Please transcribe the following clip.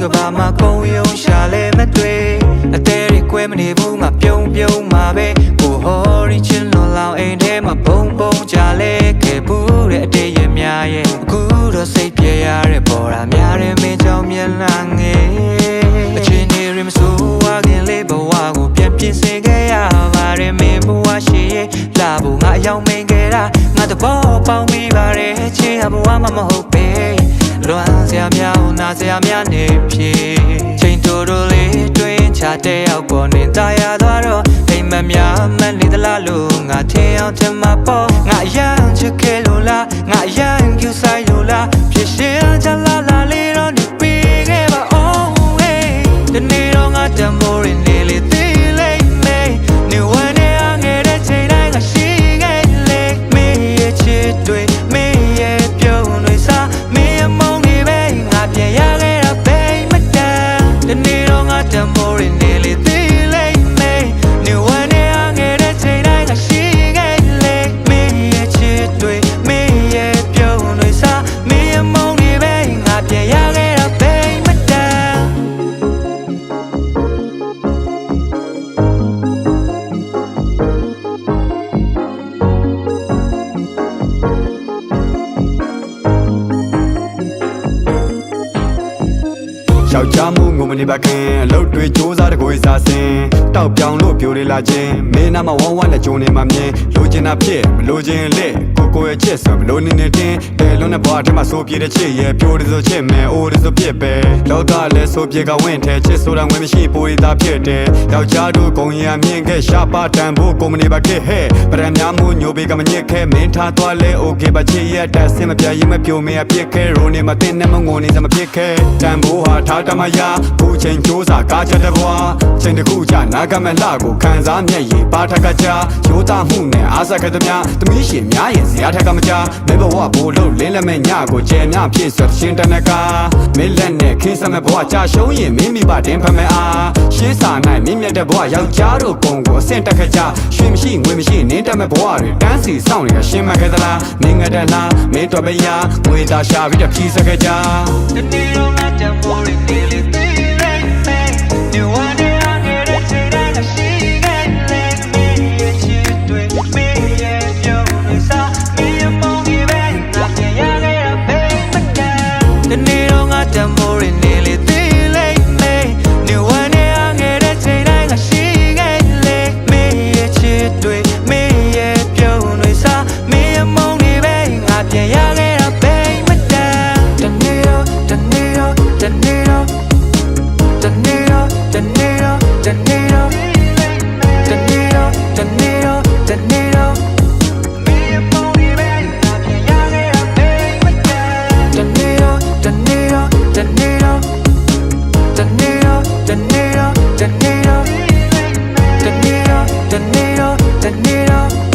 ကဘာမှာကုန်းယုံရှာလဲမတွေ့အသေးတွေကွဲမနေဘူးငါပြုံးမှာပဲကိုဟော်ရီချင်းလွန်လောင်အိမ်ထဲမှာပုံကြလဲခဲ့ဘူးတဲ့အတေးရများရဲ့အခုတော့စိတ်ပြေရတဲ့ပေါ်တာများတယ်မင်းကြောင့်မျက်နှာငယ်အချင်းတွေရမစိုးဝါခင်လေးဘဝကိုပြန်ပြင်ဆင်ခဲ့ရပါတယ်မင်းဘဝရှိရဲ့လာဖို့ငါအယောင်မင်ခဲ့တာငါတဘောပေါင်းမိပါတယ်ချစ်ရဘဝမှမဟုတ်ပဲလွမ်းစရာများနာစရာများနေဖြစ်ချိန်တိုလေးတွင်ချတဲ့ရောက်ပေါ်နေတာရသွားတော့အိမ်မများမနေသလားလို့ငါထင်အောင်ထင်မှာပေါ့ငါအရန်ချစ်ခဲ့လို့လားငါအရန်ကျူဆိုင်လို့လားဖြစ်ရှင်ချလာလေးတော့နေပြီးခဲ့ပါအောင်ဟေးဒီနေ့တော့ငါတမိုးရင်းလေးသေးလေးမေးနေဝင်နေအငယ်တဲ့ချိန်တိုင်းငါရှိခဲ့လေမင်းရဲ့ချစ်တွေမင်းရဲ့ပြုံးတွေစားမင်းရဲ့မုန်းတွေပဲငါပြန်ရခဲ့တာပဲမတန်ဒီနေ့တော့ငါတမိုးရင်းလေးသေးလေးမေးနေဝင်နေအငယ်တဲ့ချိန်တိုင်းငါရှိခဲ့လေမင်းရဲ့ချစ်တွေမင်းရဲ့ပြုံးတွေစားမင်းရဲ့မုန်းတွေပဲငါပြန်ရခဲ့တာပဲမတန်ယောက်ျားမှုငုံမနေပါခင်အလုပ်တွေစ조사တကိုယ်စားစင်တောက်ပြောင်လို့ပြိုလေလာခြင်းမင်းနာမဝမ်းဝမ်းနဲ့ကြုံနေမှမြင်လိုချင်တာဖြစ်မလိုချင်လက်ကိုရဲ့ချစ်ဆိုမလိုနေတင်းတယ်လုံးနဲ့ဘွားထဲမှာဆိုပြေတဲ့ချစ်ရဲ့ပြိုတယ်ဆိုချစ်မယ်အိုးတယ်ဆိုပြစ်ပဲလောကလည်းဆိုပြေကဝင့်ထဲချစ်ဆိုတာဝင်မရှိပိုရတာဖြစ်တယ်ယောက်ျားတို့ဂုံရမြင့်ခဲ့ရှာပါတန်ဖို့ကိုမနေပါခဲ့ဟဲ့ပရံများမှုညိုဘေးကမညစ်ခဲမင်းထားသွားလဲโอเคပါချစ်ရဲ့တက်စင်မပြရင်မပြိုမရပြစ်ခဲရိုနေမတင်နဲ့မငုံနေစမဖြစ်ခဲတန်ဖို့ဟာထားတမယာခုချိန်စ조사ကားချက်တဲ့ဘွားချိန်တစ်ခုကြနာကမလှကိုခံစားမျက်ရည်ပါထက်ကကြရိုးသားမှုနဲ့အားစက်ကတည်းကသမီးရှင်များရဲ့ဇရာထက်ကမကြမဲဘဝဘိုးလုံးလင်းလက်မဲ့ညကိုကျဲများဖြစ်ဆိုရှင်တနကမင်းလက်နဲ့ခင်းစမဲ့ဘဝကြာရှုံးရင်မင်းမိဘတင်ဖမဲ့အားရှင်းစာနိုင်မင်းမြတ်တဲ့ဘဝယောက်ျားတို့ပုံကိုအဆင့်တက်ခကြရွှေမရှိငွေမရှိနင်းတက်မဲ့ဘဝတွေတန်းစီဆောင်နေတာရှင်းမခဲ့သလားမင်းငတဲ့လားမင်းတော်ပရငွေသာရှာပြီးတော့ဖြီးစခဲ့ကြဒီနေ့တော့ငါတမိုးရင်းလေးသေးလေးမေးနေဝင်နေအငယ်တဲ့ချိန်တိုင်းငါရှိခဲ့လေမင်းရဲ့ချစ်တွေမင်းရဲ့ပြုံးတွေစားမင်းရဲ့မုန်းတွေပဲငါပြန်ရခဲ့တာပဲမတန်ဒီနေ့တော့ငါတမိုးရင်းလေးသေးလေးမေးနေဝင်နေအငယ်တဲ့ချိန်တိုင်းငါရှိခဲ့လေမင်းရဲ့ချစ်တွေမင်းရဲ့ပြုံးတွေစားမင်းရဲ့မုန်းတွေပဲငါပြန်ရခဲ့တာပဲမတန်ဒီနေ့တော့ဒီနေ့တော့ဒီနေ့တော့ဒီနေ့တော့ဒီနေ့တော့ဒီနေ့တော့ဒီနေ့တော့ဒီနေ့တော့ဒီနေ့တော့မင်းရဲ့မုန်းတွေပဲငါပြန်ရခဲ့တာပဲမတန်ဒီနေ့တော့ဒီနေ့တော့ဒီနေ့တော့ဒီနေ့တော့ဒီနေ့တော့ဒီနေ့တော့ဒီနေ့တော့ဒီနေ့တော့ဒီနေ့တော့